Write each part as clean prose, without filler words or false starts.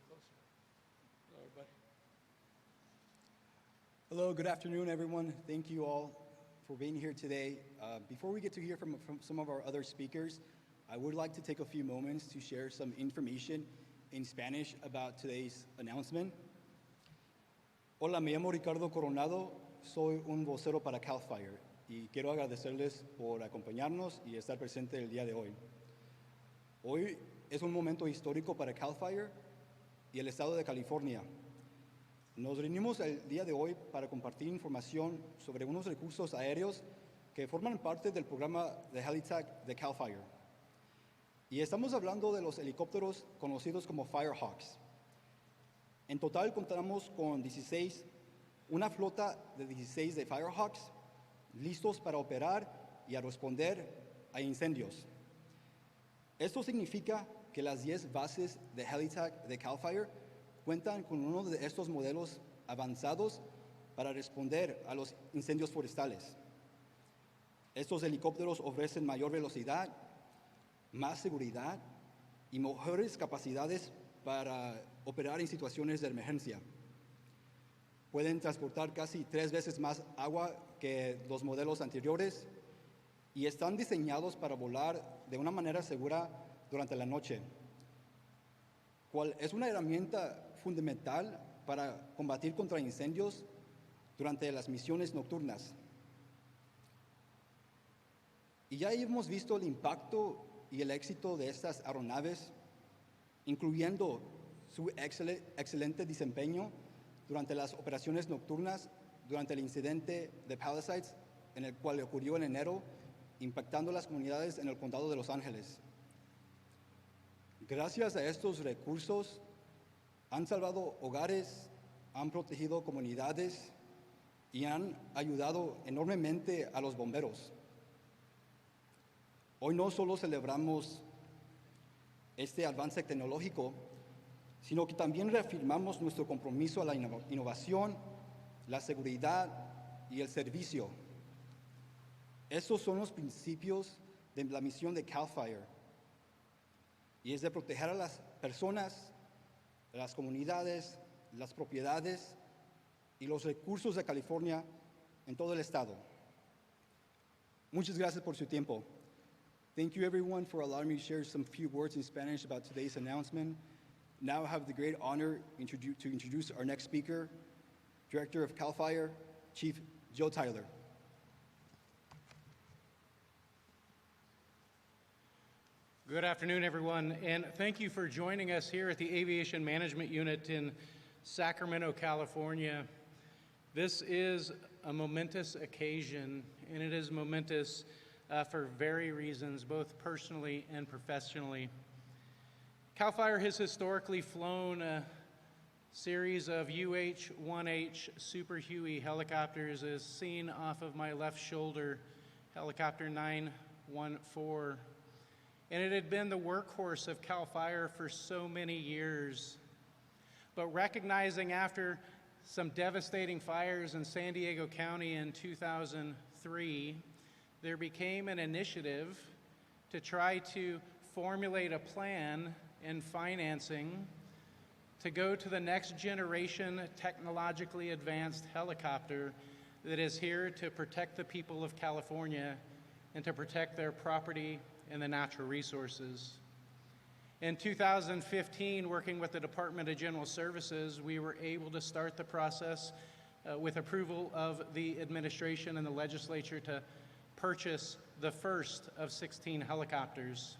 Hello, everybody. Hello, good afternoon, everyone. Thank you all for being here today. Before we get to hear from some of our other speakers, I would like to take a few moments to share some information in Spanish about today's announcement. Hola, me llamo Ricardo Coronado, soy un vocero para CAL FIRE y quiero agradecerles por acompañarnos y estar presente el día de hoy. Hoy es un momento histórico para CAL FIRE y el estado de California. Nos reunimos el día de hoy para compartir información sobre unos recursos aéreos que forman parte del programa de HeliTAC de CAL FIRE. Y estamos hablando de los helicópteros conocidos como Firehawks. En total contamos con una flota de 16 de Firehawks listos para operar y a responder a incendios. Esto significa que las 10 bases de HeliTAC de CAL FIRE cuentan con uno de estos modelos avanzados para responder a los incendios forestales. Estos helicópteros ofrecen mayor velocidad, más seguridad y mejores capacidades para operar en situaciones de emergencia. Pueden transportar casi 3 veces más agua que los modelos anteriores y están diseñados para volar de una manera segura durante la noche, cual es una herramienta fundamental para combatir contra incendios durante las misiones nocturnas. Y ya hemos visto el impacto y el éxito de estas aeronaves, incluyendo su excelente desempeño durante las operaciones nocturnas durante el incidente de Palisades, en el cual ocurrió en enero, impactando las comunidades en el condado de Los Ángeles. Gracias a estos recursos, han salvado hogares, han protegido comunidades y han ayudado enormemente a los bomberos. Hoy no solo celebramos este avance tecnológico, sino que también reafirmamos nuestro compromiso a la innovación, la seguridad y el servicio. Estos son los principios de la misión de CAL FIRE, y es de proteger a las personas, a las comunidades, las propiedades y los recursos de California en todo el estado. Muchas gracias por su tiempo. Thank you, everyone, for allowing me to share some few words in Spanish about today's announcement. Now I have the great honor to introduce our next speaker, Director of CAL FIRE, Chief Joe Tyler. Good afternoon, everyone, and thank you for joining us here at the Aviation Management Unit in Sacramento, California. This is a momentous occasion, and it is momentous for various reasons, both personally and professionally. CAL FIRE has historically flown a series of UH-1H Super Huey helicopters, as seen off of my left shoulder, Helicopter 914. And it had been the workhorse of CAL FIRE for so many years. But recognizing after some devastating fires in San Diego County in 2003, there became an initiative to try to formulate a plan and financing to go to the next generation technologically advanced helicopter that is here to protect the people of California and to protect their property and the natural resources. In 2015, working with the Department of General Services, we were able to start the process with approval of the administration and the legislature to purchase the first of 16 helicopters.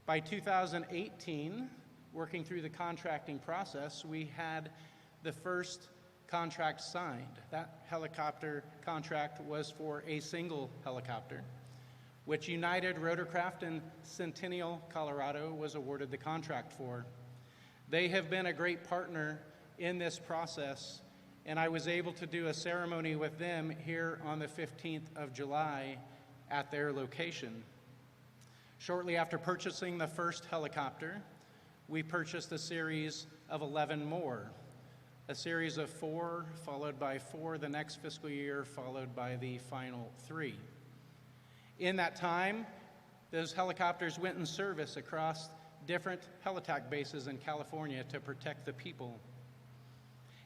By 2018, working through the contracting process, we had the first contract signed. That helicopter contract was for a single helicopter, which United Rotorcraft in Centennial, Colorado was awarded the contract for. They have been a great partner in this process, and I was able to do a ceremony with them here on the 15th of July at their location. Shortly after purchasing the first helicopter, we purchased a series of 11 more, a series of 4, followed by 4 the next fiscal year, followed by the final 3. In that time, those helicopters went in service across different helitack bases in California to protect the people.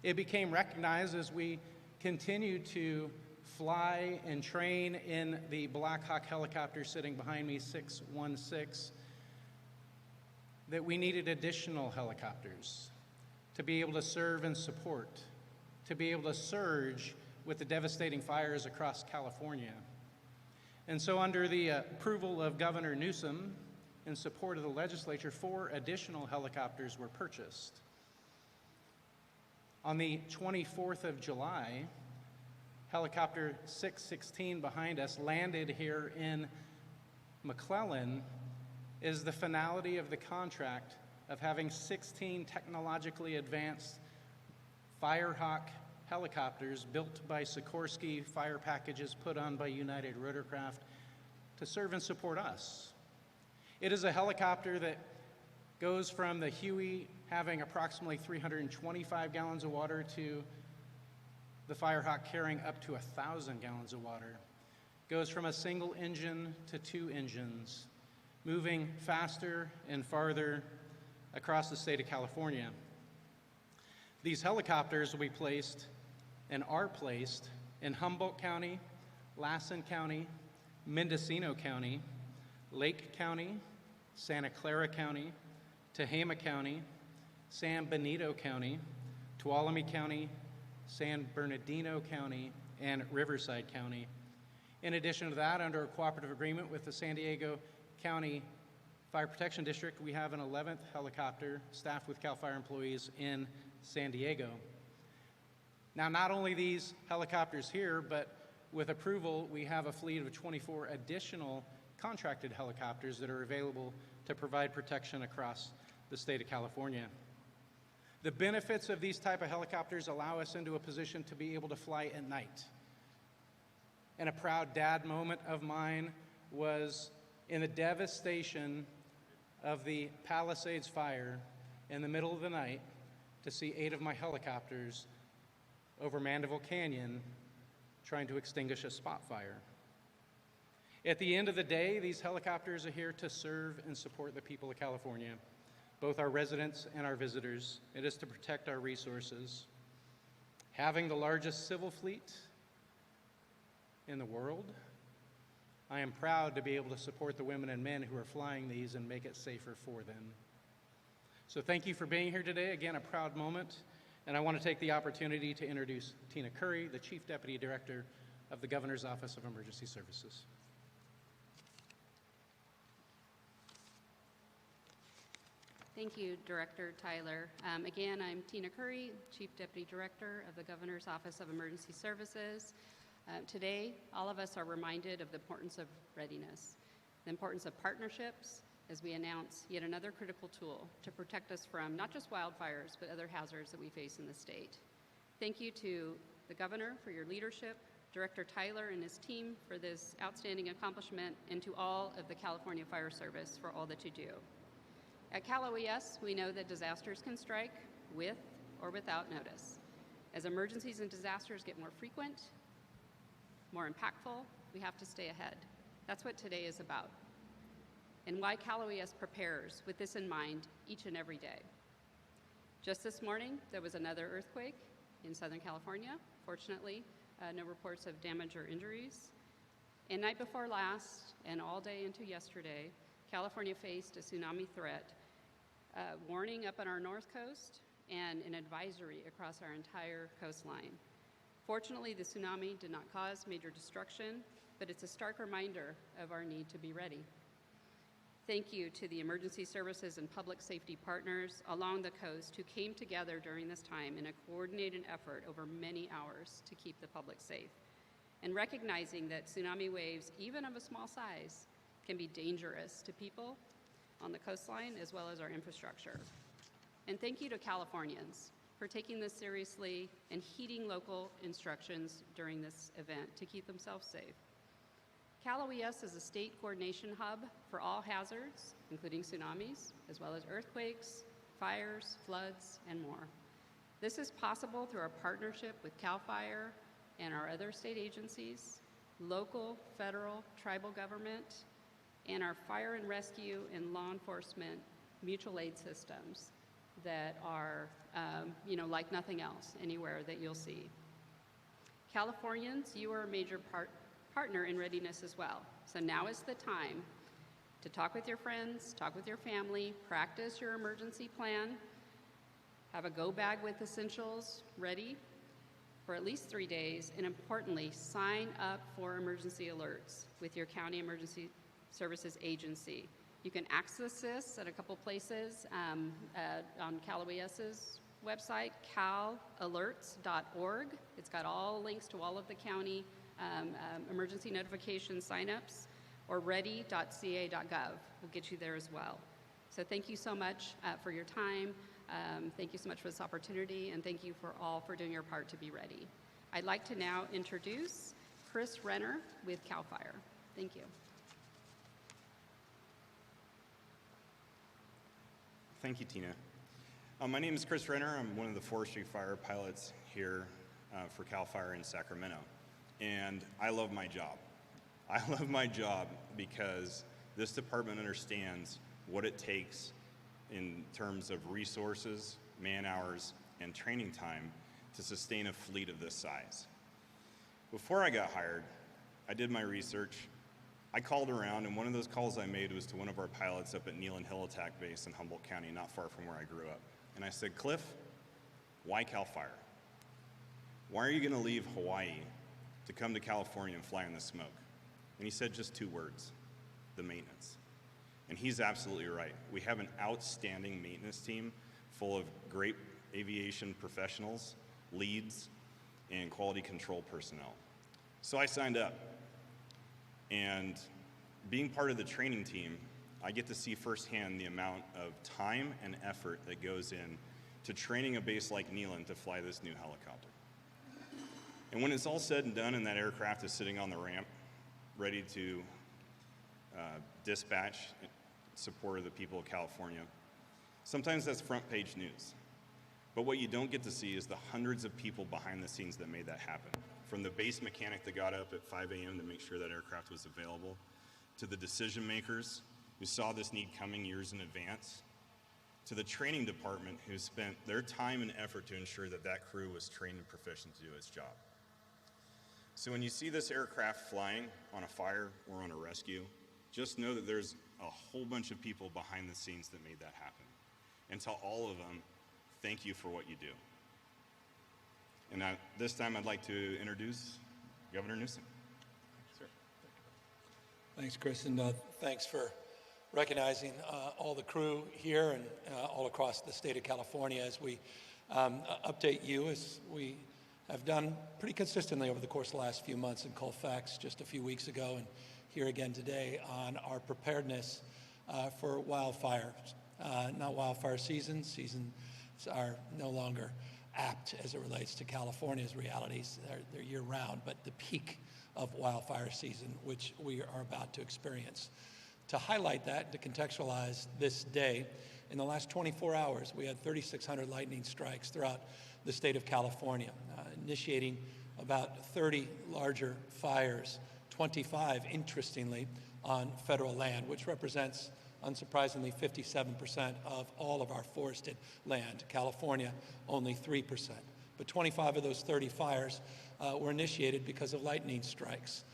It became recognized as we continued to fly and train in the Black Hawk helicopter sitting behind me, 616, that we needed additional helicopters to be able to serve and support, to be able to surge with the devastating fires across California. And so under the approval of Governor Newsom, in support of the legislature, 4 additional helicopters were purchased. On the 24th of July, helicopter 616 behind us landed here in McClellan is the finality of the contract of having 16 technologically advanced Firehawk helicopters built by Sikorsky, fire packages put on by United Rotorcraft to serve and support us. It is a helicopter that goes from the Huey having approximately 325 gallons of water to the Firehawk carrying up to 1,000 gallons of water. Goes from a single engine to 2 engines, moving faster and farther across the state of California. These helicopters will be placed and are placed in Humboldt County, Lassen County, Mendocino County, Lake County, Santa Clara County, Tehama County, San Benito County, Tuolumne County, San Bernardino County, and Riverside County. In addition to that, under a cooperative agreement with the San Diego County Fire Protection District, we have an 11th helicopter staffed with CAL FIRE employees in San Diego. Now, not only these helicopters here, but with approval, we have a fleet of 24 additional contracted helicopters that are available to provide protection across the state of California. The benefits of these type of helicopters allow us into a position to be able to fly at night. And a proud dad moment of mine was in the devastation of the Palisades fire in the middle of the night to see 8 of my helicopters over Mandeville Canyon trying to extinguish a spot fire. At the end of the day, these helicopters are here to serve and support the people of California, both our residents and our visitors. It is to protect our resources. Having the largest civil fleet in the world, I am proud to be able to support the women and men who are flying these and make it safer for them. So thank you for being here today. Again, a proud moment. And I want to take the opportunity to introduce Tina Curry, the Chief Deputy Director of the Governor's Office of Emergency Services. Thank you, Director Tyler. Again, I'm Tina Curry, Chief Deputy Director of the Governor's Office of Emergency Services. Today, all of us are reminded of the importance of readiness, the importance of partnerships, as we announce yet another critical tool to protect us from not just wildfires, but other hazards that we face in the state. Thank you to the Governor for your leadership, Director Tyler and his team for this outstanding accomplishment, and to all of the California Fire Service for all that you do. At Cal OES, we know that disasters can strike with or without notice. As emergencies and disasters get more frequent, more impactful, we have to stay ahead. That's what today is about, and why Cal OES prepares with this in mind each and every day. Just this morning, there was another earthquake in Southern California. Fortunately, no reports of damage or injuries. And night before last, and all day into yesterday, California faced a tsunami threat, warning up on our north coast and an advisory across our entire coastline. Fortunately, the tsunami did not cause major destruction, but it's a stark reminder of our need to be ready. Thank you to the emergency services and public safety partners along the coast who came together during this time in a coordinated effort over many hours to keep the public safe. And recognizing that tsunami waves, even of a small size, can be dangerous to people on the coastline as well as our infrastructure. And thank you to Californians for taking this seriously and heeding local instructions during this event to keep themselves safe. Cal OES is a state coordination hub for all hazards, including tsunamis, as well as earthquakes, fires, floods, and more. This is possible through our partnership with CAL FIRE and our other state agencies, local, federal, tribal government, and our fire and rescue and law enforcement mutual aid systems that are, like nothing else anywhere that you'll see. Californians, you are a major partner in readiness as well. So now is the time to talk with your friends, talk with your family, practice your emergency plan, have a go bag with essentials ready for at least 3 days, and importantly, sign up for emergency alerts with your county emergency services agency. You can access this at a couple places on Cal OES's website, calalerts.org. It's got all links to all of the county emergency notification signups, or ready.ca.gov will get you there as well. So thank you so much for your time. Thank you so much for this opportunity, and thank you for doing your part to be ready. I'd like to now introduce Chris Renner with CAL FIRE. Thank you. Thank you, Tina. My name is Chris Renner. I'm one of the forestry fire pilots here for CAL FIRE in Sacramento. And I love my job. I love my job because this department understands what it takes in terms of resources, man-hours, and training time to sustain a fleet of this size. Before I got hired, I did my research. I called around, and one of those calls I made was to one of our pilots up at Nealon Hill Attack Base in Humboldt County, not far from where I grew up. And I said, Cliff, why CAL FIRE? Why are you gonna leave Hawaii to come to California and fly in the smoke? And he said just 2 words, the maintenance. And he's absolutely right. We have an outstanding maintenance team full of great aviation professionals, leads, and quality control personnel. So I signed up. And being part of the training team, I get to see firsthand the amount of time and effort that goes in to training a base like Nealon to fly this new helicopter. And when it's all said and done and that aircraft is sitting on the ramp, ready to dispatch in support of the people of California, sometimes that's front page news. But what you don't get to see is the hundreds of people behind the scenes that made that happen. From the base mechanic that got up at 5 a.m. to make sure that aircraft was available, to the decision makers who saw this need coming years in advance, to the training department who spent their time and effort to ensure that that crew was trained and proficient to do its job. So when you see this aircraft flying on a fire or on a rescue, just know that there's a whole bunch of people behind the scenes that made that happen. And to all of them, thank you for what you do. And this time I'd like to introduce Governor Newsom. Sir. Thanks, Chris, and thanks for recognizing all the crew here and all across the state of California as we update you, as we have done pretty consistently over the course of the last few months in Colfax just a few weeks ago and here again today on our preparedness for wildfires. Not wildfire seasons. Seasons are no longer apt as it relates to California's realities. They're year-round, but the peak of wildfire season, which we are about to experience. To highlight that, to contextualize this day, in the last 24 hours, we had 3,600 lightning strikes throughout the state of California, initiating about 30 larger fires, 25, interestingly, on federal land, which represents, unsurprisingly, 57% of all of our forested land. California, only 3%. But 25 of those 30 fires were initiated because of lightning strikes.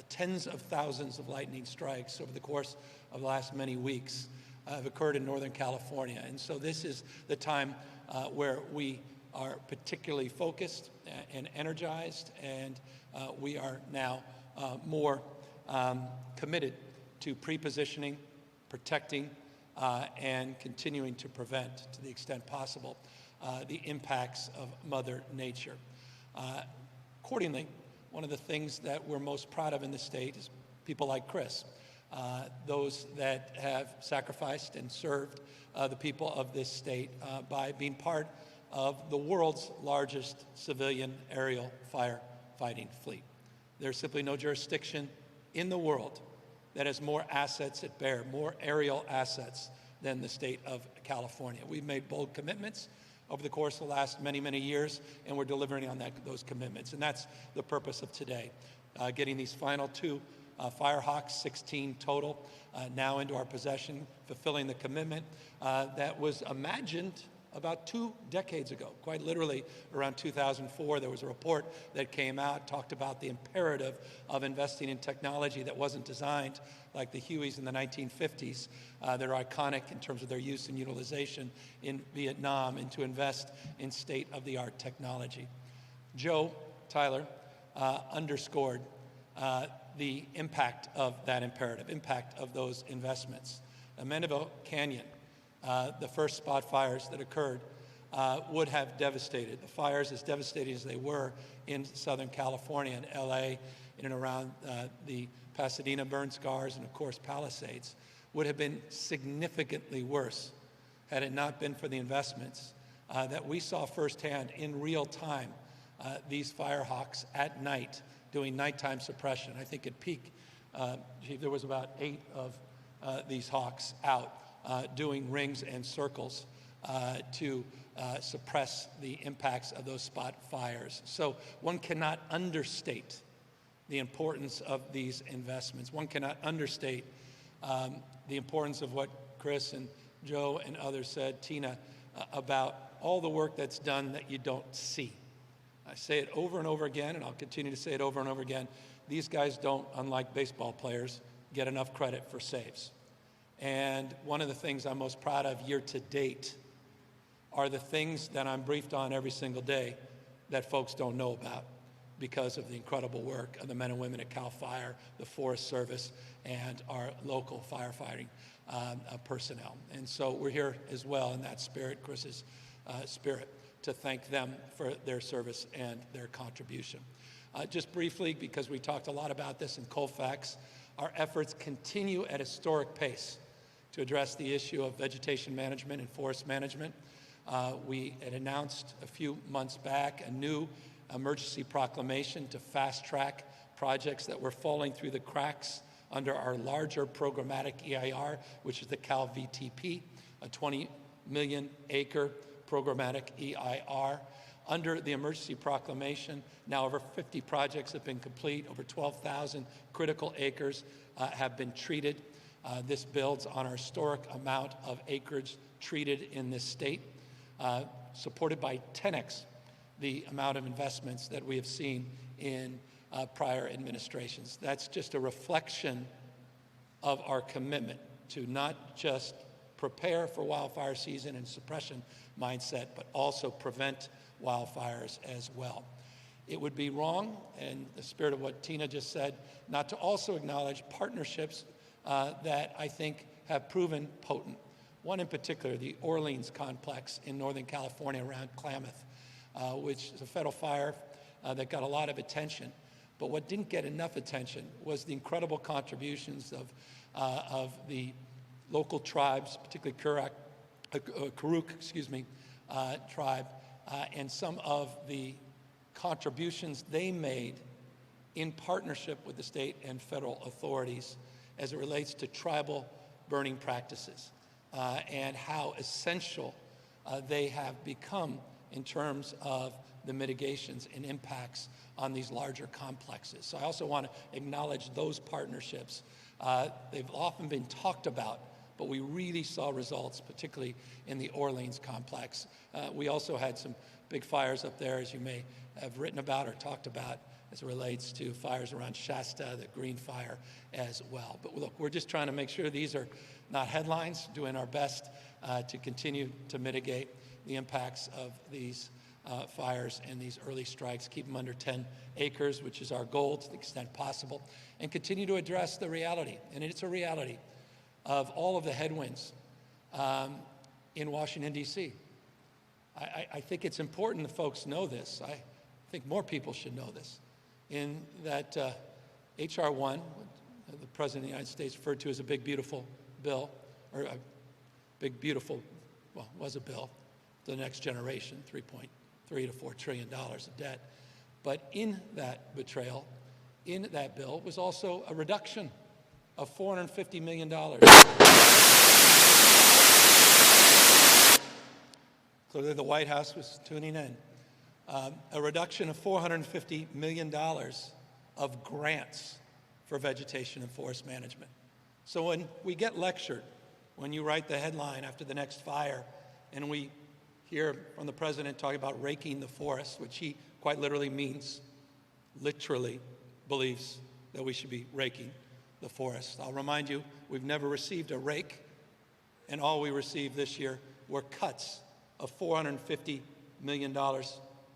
Tens of thousands of lightning strikes over the course of the last many weeks have occurred in Northern California. And so this is the time where we are particularly focused and energized, and we are now more committed to pre-positioning, protecting, and continuing to prevent, to the extent possible, the impacts of Mother Nature. Accordingly, one of the things that we're most proud of in the state is people like Chris, those that have sacrificed and served the people of this state by being part of the world's largest civilian aerial firefighting fleet. There's simply no jurisdiction in the world that has more assets at bear, more aerial assets than the state of California. We've made bold commitments over the course of the last many, many years, and we're delivering on those commitments. And that's the purpose of today, getting these final 2 Firehawks, 16 total, now into our possession, fulfilling the commitment that was imagined about 2 decades ago. Quite literally, around 2004, there was a report that came out, talked about the imperative of investing in technology that wasn't designed like the Hueys in the 1950s. They're iconic in terms of their use and utilization in Vietnam, and to invest in state-of-the-art technology. Joe Tyler underscored the impact of that imperative, impact of those investments. Mandeville Canyon, the first spot fires that occurred, would have devastated. The fires, as devastating as they were in Southern California and LA, in and around the Pasadena burn scars and, of course, Palisades, would have been significantly worse had it not been for the investments that we saw firsthand in real time. These firehawks at night doing nighttime suppression. I think at peak, Chief, there was about 8 of these hawks out doing rings and circles to suppress the impacts of those spot fires. So one cannot understate the importance of these investments. One cannot understate the importance of what Chris and Joe and others said, Tina, about all the work that's done that you don't see. I say it over and over again, and I'll continue to say it over and over again. These guys don't, unlike baseball players, get enough credit for saves. And one of the things I'm most proud of year to date are the things that I'm briefed on every single day that folks don't know about because of the incredible work of the men and women at CAL FIRE, the Forest Service, and our local firefighting personnel. And so we're here as well in that spirit, Chris's spirit, to thank them for their service and their contribution. Just briefly, because we talked a lot about this in Colfax, our efforts continue at historic pace to address the issue of vegetation management and forest management. We had announced a few months back a new emergency proclamation to fast-track projects that were falling through the cracks under our larger programmatic EIR, which is the Cal VTP, a 20 million acre programmatic EIR. Under the emergency proclamation, now over 50 projects have been complete, over 12,000 critical acres have been treated. This builds on our historic amount of acreage treated in this state, supported by 10x the amount of investments that we have seen in prior administrations. That's just a reflection of our commitment to not just prepare for wildfire season and suppression mindset, but also prevent wildfires as well. It would be wrong, in the spirit of what Tina just said, not to also acknowledge partnerships that I think have proven potent. One in particular, the Orleans complex in Northern California around Klamath, which is a federal fire that got a lot of attention. But what didn't get enough attention was the incredible contributions of the local tribes, particularly Karuk, tribe, and some of the contributions they made in partnership with the state and federal authorities as it relates to tribal burning practices and how essential they have become in terms of the mitigations and impacts on these larger complexes. So I also want to acknowledge those partnerships. They've often been talked about, but we really saw results, particularly in the Orleans complex. We also had some big fires up there, as you may have written about or talked about, as it relates to fires around Shasta, the Green Fire as well. But look, we're just trying to make sure these are not headlines, doing our best to continue to mitigate the impacts of these fires and these early strikes, keep them under 10 acres, which is our goal to the extent possible, and continue to address the reality, and it's a reality, of all of the headwinds in Washington, D.C. I think it's important that folks know this. I think more people should know this, in that H.R. 1, the President of the United States referred to as a big, beautiful bill, or a big, beautiful, well, was a bill, the next generation, $3.3 to $4 trillion of debt. But in that betrayal, in that bill, was also a reduction of $450 million. Clearly the White House was tuning in. A reduction of $450 million of grants for vegetation and forest management. So when we get lectured, when you write the headline after the next fire, and we hear from the president talking about raking the forest, which he quite literally means, literally believes that we should be raking the forest. I'll remind you, we've never received a rake, and all we received this year were cuts of $450 million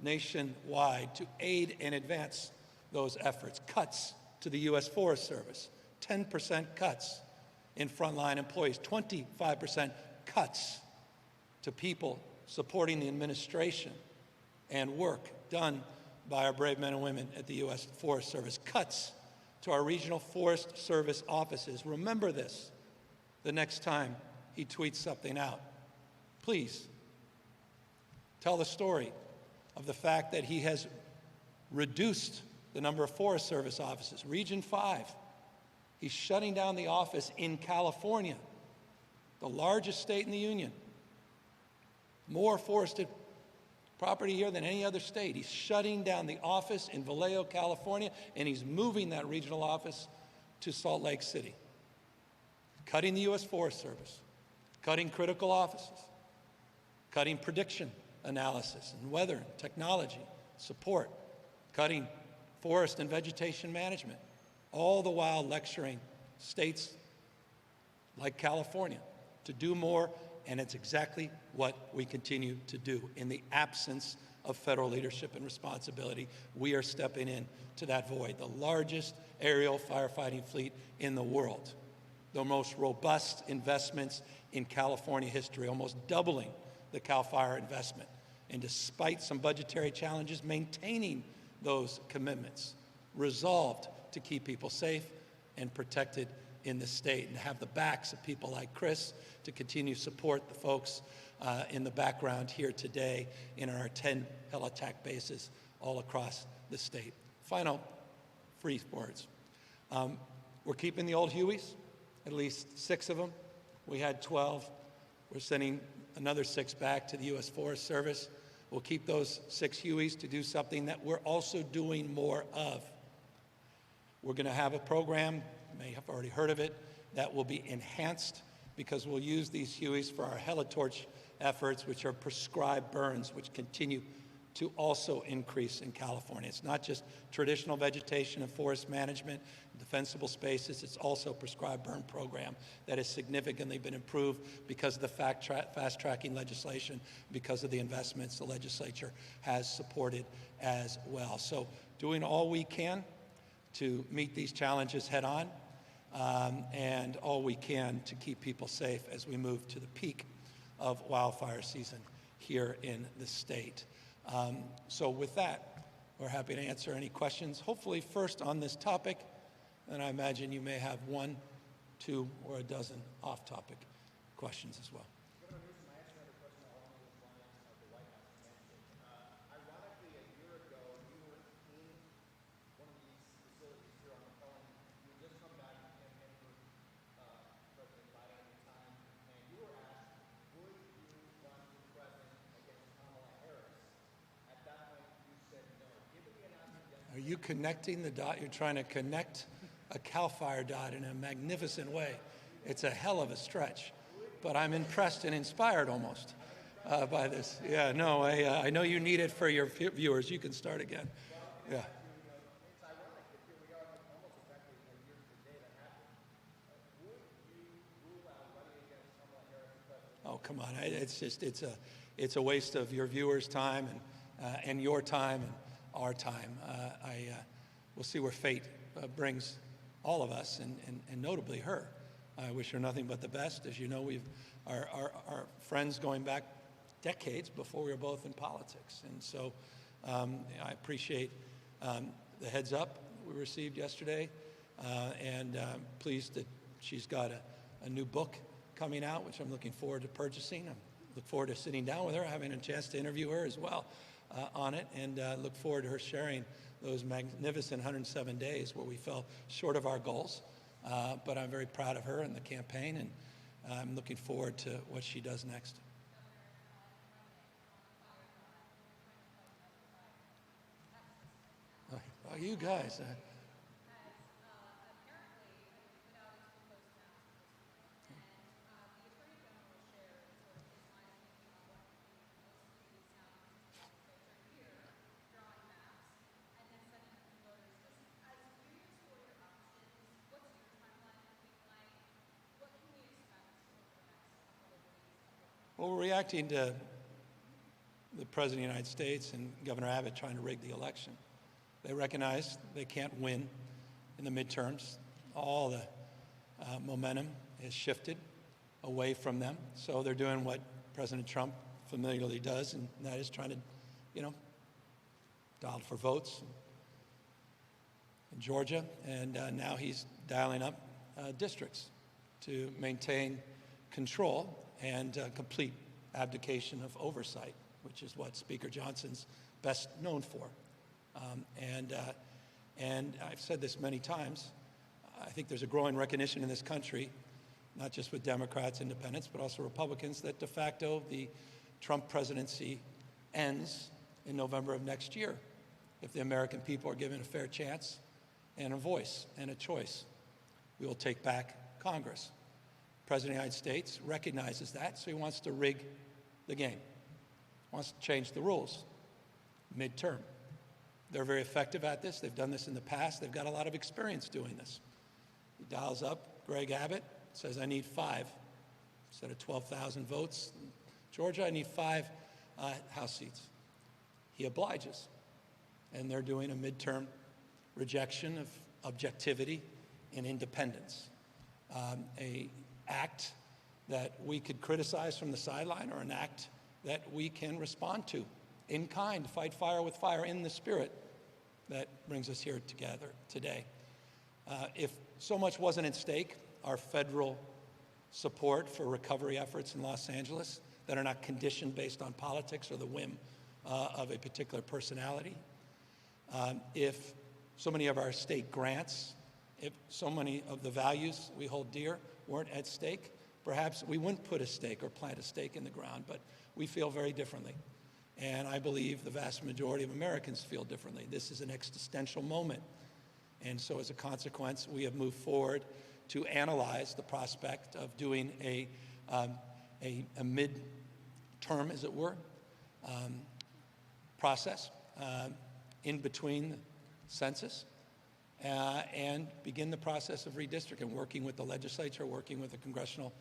nationwide to aid and advance those efforts. Cuts to the U.S. Forest Service, 10% cuts in frontline employees, 25% cuts to people supporting the administration and work done by our brave men and women at the U.S. Forest Service, cuts to our regional Forest Service offices. Remember this the next time he tweets something out. Please tell the story of the fact that he has reduced the number of Forest Service offices. Region 5, he's shutting down the office in California, the largest state in the union. More forested property here than any other state. He's shutting down the office in Vallejo, California, and he's moving that regional office to Salt Lake City. Cutting the U.S. Forest Service, cutting critical offices, cutting prediction analysis and weather and technology support, cutting forest and vegetation management, all the while lecturing states like California to do more, and it's exactly what we continue to do. In the absence of federal leadership and responsibility, we are stepping in to that void. The largest aerial firefighting fleet in the world, the most robust investments in California history, almost doubling the CAL FIRE investment. And despite some budgetary challenges, maintaining those commitments, resolved to keep people safe and protected in the state, and have the backs of people like Chris to continue to support the folks in the background here today in our 10 heli-attack bases all across the state. Final free words. We're keeping the old Hueys, at least 6 of them. We had 12. We're sending another 6 back to the U.S. Forest Service. We'll keep those 6 Hueys to do something that we're also doing more of. We're going to have a program, you may have already heard of it, that will be enhanced because we'll use these Hueys for our helitorch efforts, which are prescribed burns, which continue to also increase in California. It's not just traditional vegetation and forest management, defensible spaces, it's also a prescribed burn program that has significantly been improved because of the fast-tracking legislation, because of the investments the legislature has supported as well. So doing all we can to meet these challenges head on, and all we can to keep people safe as we move to the peak of wildfire season here in the state. So with that, we're happy to answer any questions, hopefully first on this topic, and I imagine you may have 1, 2, or a dozen off-topic questions as well. Are you connecting the dot? You're trying to connect a CAL FIRE dot in a magnificent way. It's a hell of a stretch, but I'm impressed and inspired almost by this. Yeah, no, I know you need it for your viewers. You can start again. Yeah. Oh, come on. It's just, it's a waste of your viewers' time and your time and our time. We'll see where fate brings all of us, and notably her. I wish her nothing but the best. As you know, our friends going back decades before we were both in politics. And so I appreciate the heads up we received yesterday, and pleased that she's got a new book coming out, which I'm looking forward to purchasing. I look forward to sitting down with her, having a chance to interview her as well on it, and look forward to her sharing those magnificent 107 days where we fell short of our goals. But I'm very proud of her and the campaign, and I'm looking forward to what she does next. Oh, you guys. Well, we're reacting to the President of the United States and Governor Abbott trying to rig the election. They recognize they can't win in the midterms. All the momentum has shifted away from them. So they're doing what President Trump familiarly does, and that is trying to, dial for votes in Georgia. And now he's dialing up districts to maintain control and complete abdication of oversight, which is what Speaker Johnson's best known for. And I've said this many times, I think there's a growing recognition in this country, not just with Democrats, independents, but also Republicans, that de facto the Trump presidency ends in November of next year if the American people are given a fair chance and a voice and a choice. We will take back Congress. The President of the United States recognizes that, so he wants to rig the game, wants to change the rules midterm. They're very effective at this. They've done this in the past. They've got a lot of experience doing this. He dials up Greg Abbott, says, I need 5. Instead of 12,000 votes in Georgia, I need 5 House seats. He obliges. And they're doing a midterm rejection of objectivity and independence. An act that we could criticize from the sideline, or an act that we can respond to in kind, fight fire with fire in the spirit that brings us here together today. If so much wasn't at stake, our federal support for recovery efforts in Los Angeles that are not conditioned based on politics or the whim of a particular personality, if so many of our state grants, if so many of the values we hold dear weren't at stake, perhaps we wouldn't put a stake or plant a stake in the ground, but we feel very differently. And I believe the vast majority of Americans feel differently. This is an existential moment. And so as a consequence, we have moved forward to analyze the prospect of doing a mid-term, as it were, process in between the census and begin the process of redistricting, working with the legislature, working with the congressional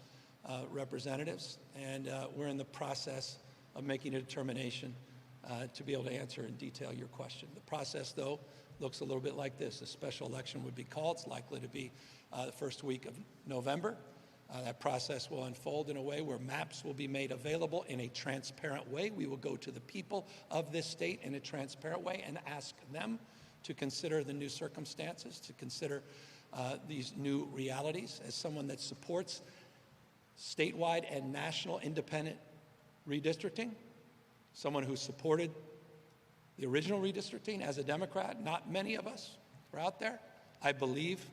representatives. And we're in the process of making a determination to be able to answer in detail your question. The process, though, looks a little bit like this. A special election would be called. It's likely to be the first week of November. That process will unfold in a way where maps will be made available in a transparent way. We will go to the people of this state in a transparent way and ask them to consider the new circumstances, to consider these new realities. As someone that supports statewide and national independent redistricting, someone who supported the original redistricting as a Democrat, not many of us were out there. I believe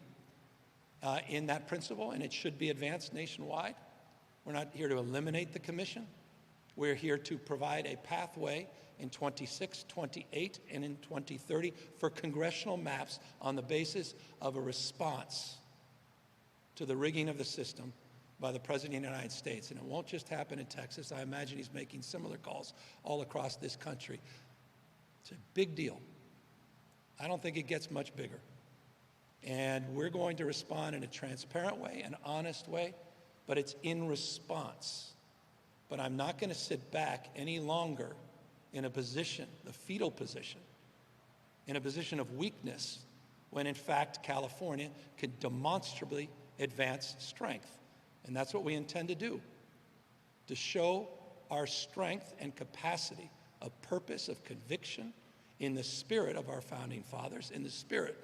in that principle, and it should be advanced nationwide. We're not here to eliminate the commission. We're here to provide a pathway in 26, 28, and in 2030 for congressional maps on the basis of a response to the rigging of the system by the President of the United States. And it won't just happen in Texas. I imagine he's making similar calls all across this country. It's a big deal. I don't think it gets much bigger. And we're going to respond in a transparent way, an honest way, but it's in response. But I'm not going to sit back any longer in a position, the fetal position, in a position of weakness, when in fact California could demonstrably advance strength. And that's what we intend to do, to show our strength and capacity, a purpose of conviction in the spirit of our founding fathers, in the spirit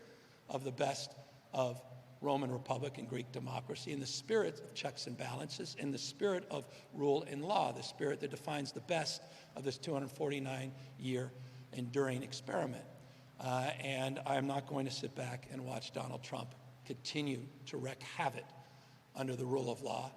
of the best of Roman Republic and Greek democracy, in the spirit of checks and balances, in the spirit of rule and law, the spirit that defines the best of this 249-year enduring experiment. And I'm not going to sit back and watch Donald Trump continue to wreak havoc under the rule of law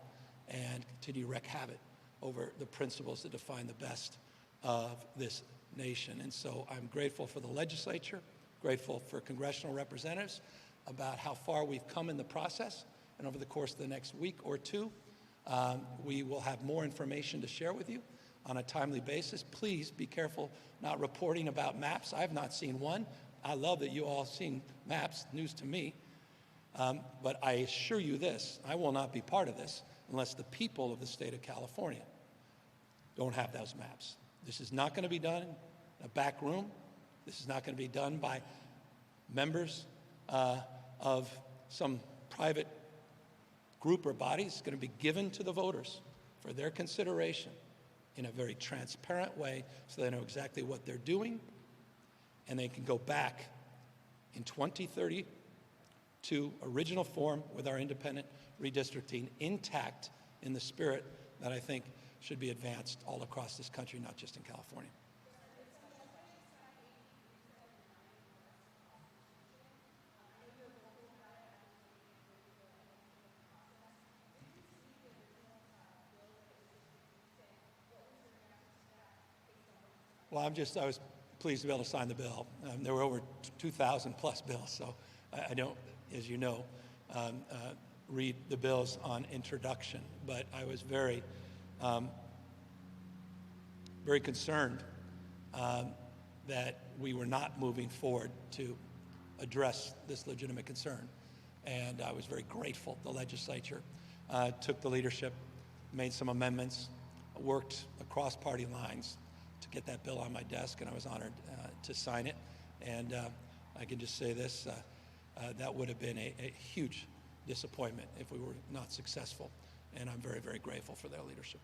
and continue to wreak havoc over the principles that define the best of this nation. And so I'm grateful for the legislature, grateful for congressional representatives about how far we've come in the process. And over the course of the next week or two, we will have more information to share with you on a timely basis. Please be careful not reporting about maps. I have not seen one. I love that you all have seen maps, news to me. But I assure you this, I will not be part of this unless the people of the state of California don't have those maps. This is not going to be done in a back room. This is not going to be done by members of some private group or body. It's going to be given to the voters for their consideration in a very transparent way so they know exactly what they're doing, and they can go back in 2030 to original form with our independent redistricting intact in the spirit that I think should be advanced all across this country, not just in California. Well, I was pleased to be able to sign the bill. There were over 2,000 plus bills, so I don't, as you know, read the bills on introduction, but I was very, very concerned that we were not moving forward to address this legitimate concern. And I was very grateful the legislature took the leadership, made some amendments, worked across party lines to get that bill on my desk, and I was honored to sign it. And I can just say this, that would have been a huge disappointment if we were not successful. And I'm very, very grateful for their leadership.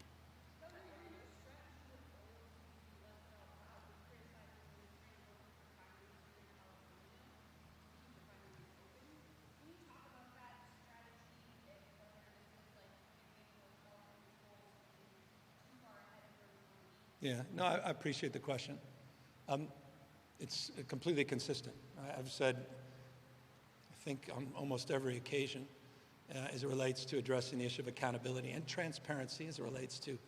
Yeah, no, I appreciate the question. It's completely consistent. I've said, I think on almost every occasion, as it relates to addressing the issue of accountability and transparency, as it relates to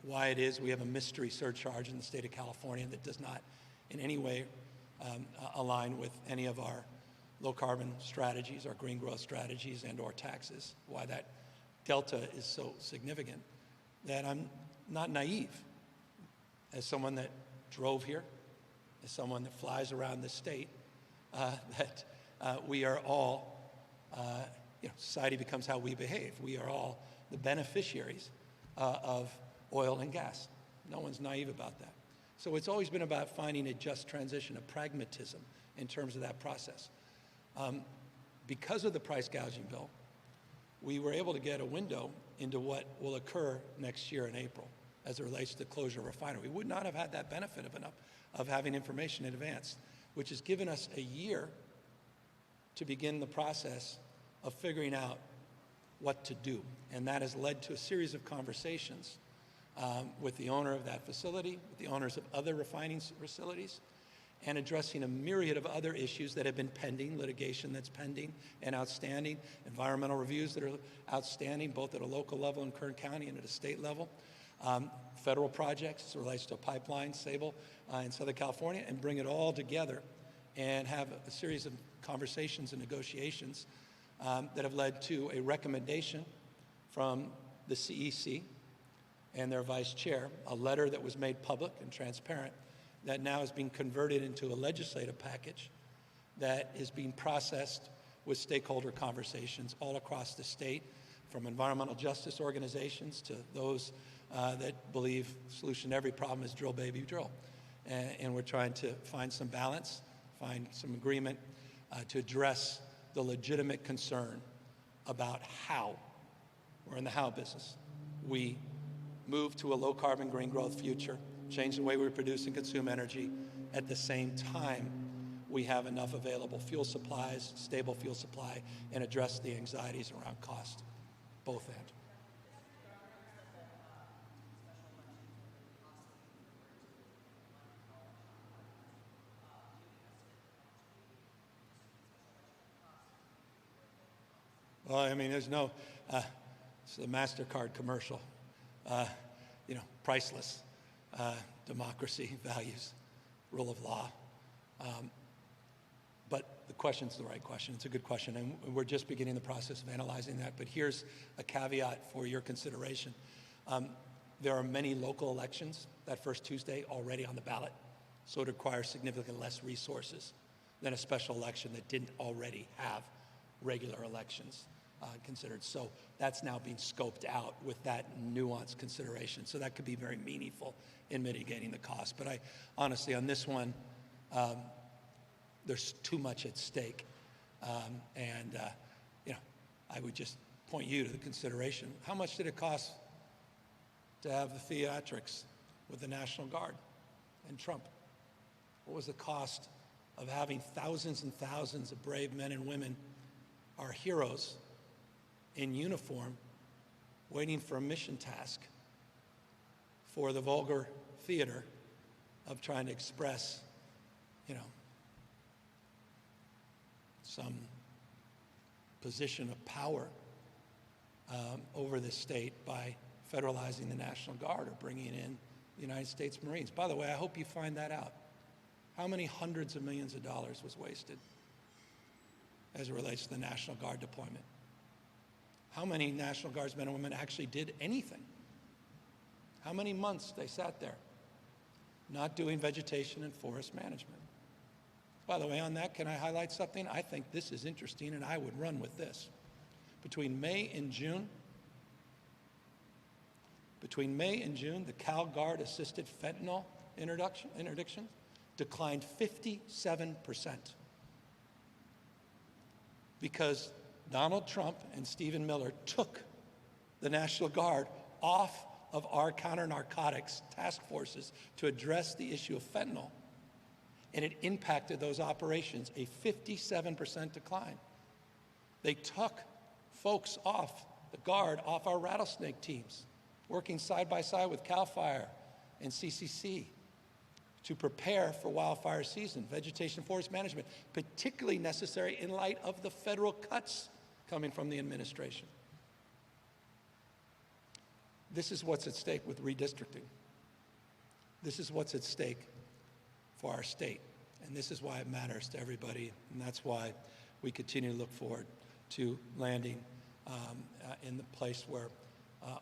why it is we have a mystery surcharge in the state of California that does not in any way align with any of our low carbon strategies, our green growth strategies, and or taxes, why that delta is so significant, that I'm not naive. As someone that drove here, as someone that flies around the state, that we are all, society becomes how we behave. We are all the beneficiaries of oil and gas. No one's naive about that. So it's always been about finding a just transition, a pragmatism in terms of that process. Because of the price gouging bill, we were able to get a window into what will occur next year in April as it relates to the closure of a refinery. We would not have had that benefit of having information in advance, which has given us a year to begin the process of figuring out what to do. And that has led to a series of conversations with the owner of that facility, with the owners of other refining facilities, and addressing a myriad of other issues that have been pending, litigation that's pending and outstanding, environmental reviews that are outstanding, both at a local level in Kern County and at a state level, federal projects as it relates to a pipeline, Sable, in Southern California, and bring it all together and have a series of conversations and negotiations that have led to a recommendation from the CEC and their vice chair, a letter that was made public and transparent that now is being converted into a legislative package that is being processed with stakeholder conversations all across the state, from environmental justice organizations to those that believe the solution to every problem is drill, baby, drill. And we're trying to find some balance, find some agreement to address the legitimate concern about how, we're in the how business, we move to a low carbon green growth future, change the way we produce and consume energy. At the same time, we have enough available fuel supplies, stable fuel supply, and address the anxieties around cost, both ends. Well, I mean, there's no, it's the MasterCard commercial, priceless, democracy, values, rule of law. But the question's the right question. It's a good question, and we're just beginning the process of analyzing that. But here's a caveat for your consideration. There are many local elections that first Tuesday already on the ballot, so it requires significantly less resources than a special election that didn't already have regular elections. considered. So that's now being scoped out with that nuanced consideration. So that could be very meaningful in mitigating the cost. But I honestly, on this one, there's too much at stake. I would just point you to the consideration. How much did it cost to have the theatrics with the National Guard and Trump? What was the cost of having thousands and thousands of brave men and women, our heroes, in uniform, waiting for a mission task for the vulgar theater of trying to express, some position of power over the state by federalizing the National Guard or bringing in the United States Marines. By the way, I hope you find that out. How many hundreds of millions of dollars was wasted as it relates to the National Guard deployment? How many National Guardsmen and women actually did anything? How many months they sat there not doing vegetation and forest management? By the way, on that, can I highlight something? I think this is interesting, and I would run with this. Between May and June, the Cal Guard assisted fentanyl interdiction declined 57% because Donald Trump and Stephen Miller took the National Guard off of our counter-narcotics task forces to address the issue of fentanyl. And it impacted those operations, a 57% decline. They took folks off the Guard, off our rattlesnake teams, working side by side with CAL FIRE and CCC to prepare for wildfire season, vegetation forest management, particularly necessary in light of the federal cuts coming from the administration. This is what's at stake with redistricting. This is what's at stake for our state. And this is why it matters to everybody. And that's why we continue to look forward to landing in the place where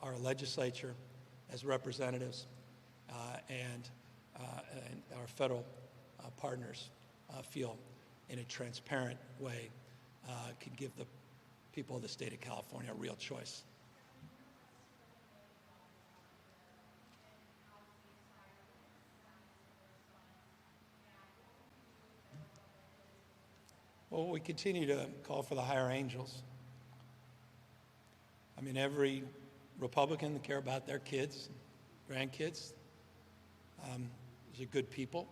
our legislature as representatives and our federal partners feel in a transparent way can give the people of the state of California a real choice. Well, we continue to call for the higher angels. I mean, every Republican that care about their kids, grandkids, these are good people.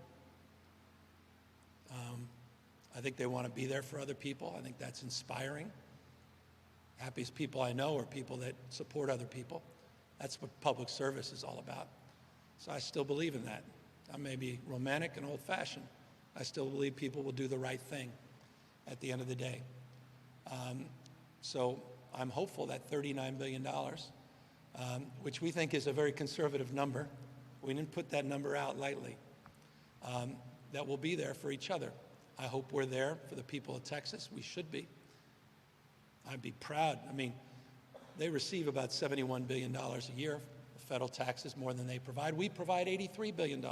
I think they want to be there for other people. I think that's inspiring. Happiest people I know are people that support other people. That's what public service is all about. So I still believe in that. I may be romantic and old-fashioned. I still believe people will do the right thing at the end of the day. So I'm hopeful that $39 billion, which we think is a very conservative number, we didn't put that number out lightly, that will be there for each other. I hope we're there for the people of Texas. We should be. I'd be proud. I mean, they receive about $71 billion a year of federal taxes, more than they provide. We provide $83 billion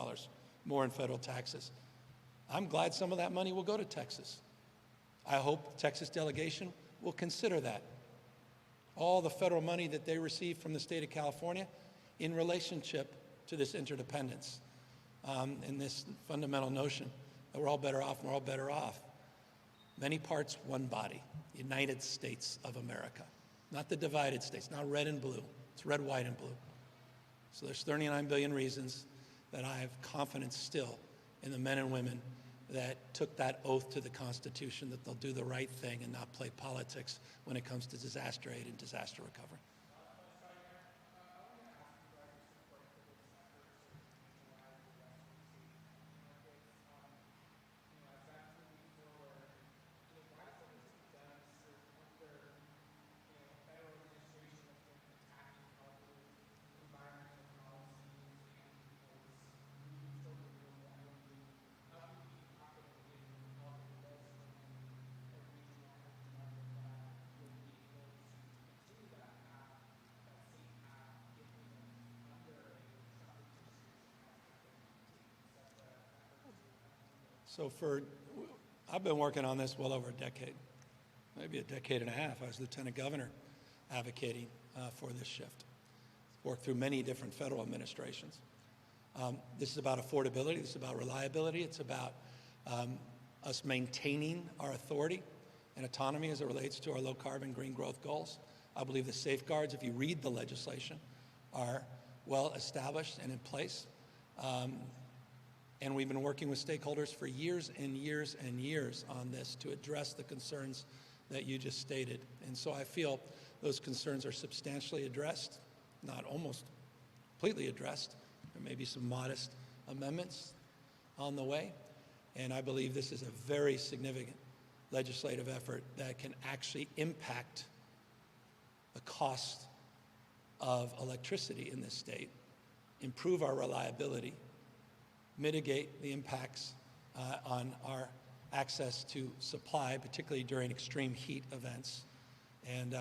more in federal taxes. I'm glad some of that money will go to Texas. I hope the Texas delegation will consider that. All the federal money that they receive from the state of California in relationship to this interdependence and this fundamental notion that we're all better off and we're all better off. Many parts, one body, United States of America. Not the divided states, not red and blue. It's red, white, and blue. So there's 39 billion reasons that I have confidence still in the men and women that took that oath to the Constitution that they'll do the right thing and not play politics when it comes to disaster aid and disaster recovery. So I've been working on this well over a decade. maybe a decade and a half, I was lieutenant governor advocating for this shift. Worked through many different federal administrations. This is about affordability. This is about reliability. It's about us maintaining our authority and autonomy as it relates to our low-carbon green growth goals. I believe the safeguards, if you read the legislation, are well established and in place. And we've been working with stakeholders for years and years and years on this to address the concerns that you just stated. And so I feel those concerns are substantially addressed, not almost completely addressed. There may be some modest amendments on the way. And I believe this is a very significant legislative effort that can actually impact the cost of electricity in this state, improve our reliability, mitigate the impacts on our access to supply, particularly during extreme heat events. And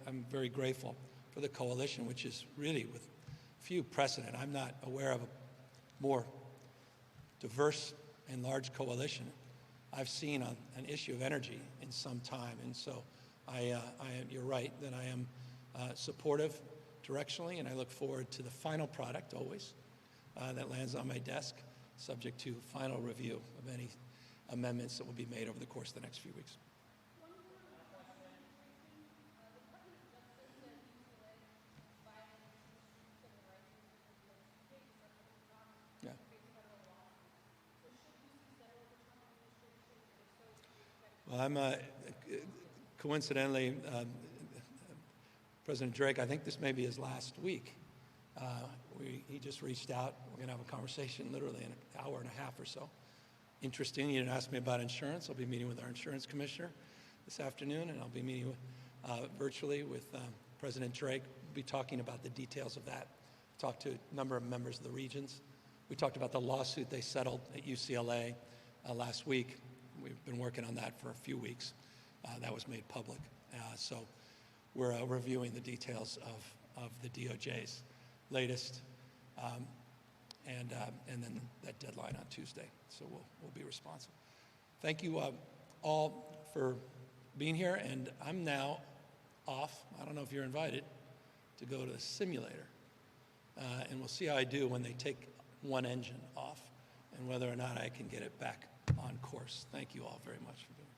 I'm very grateful for the coalition, which is really with few precedent. I'm not aware of a more diverse and large coalition I've seen on an issue of energy in some time. And so you're right that I am supportive directionally, and I look forward to the final product always that lands on my desk, subject to final review of any amendments that will be made over the course of the next few weeks. Yeah. Well, I'm coincidentally, President Drake, I think this may be his last week. He just reached out. We're going to have a conversation literally in an hour and a half or so. Interesting, you didn't ask me about insurance. I'll be meeting with our insurance commissioner this afternoon, and I'll be meeting virtually with President Drake. We'll be talking about the details of that. Talked to a number of members of the regions. We talked about the lawsuit they settled at UCLA last week. We've been working on that for a few weeks. That was made public. So we're reviewing the details of the DOJ's latest, and then that deadline on Tuesday. So we'll be responsive. Thank you all for being here, and I'm now off. I don't know if you're invited to go to the simulator, and we'll see how I do when they take one engine off and whether or not I can get it back on course. Thank you all very much for being here.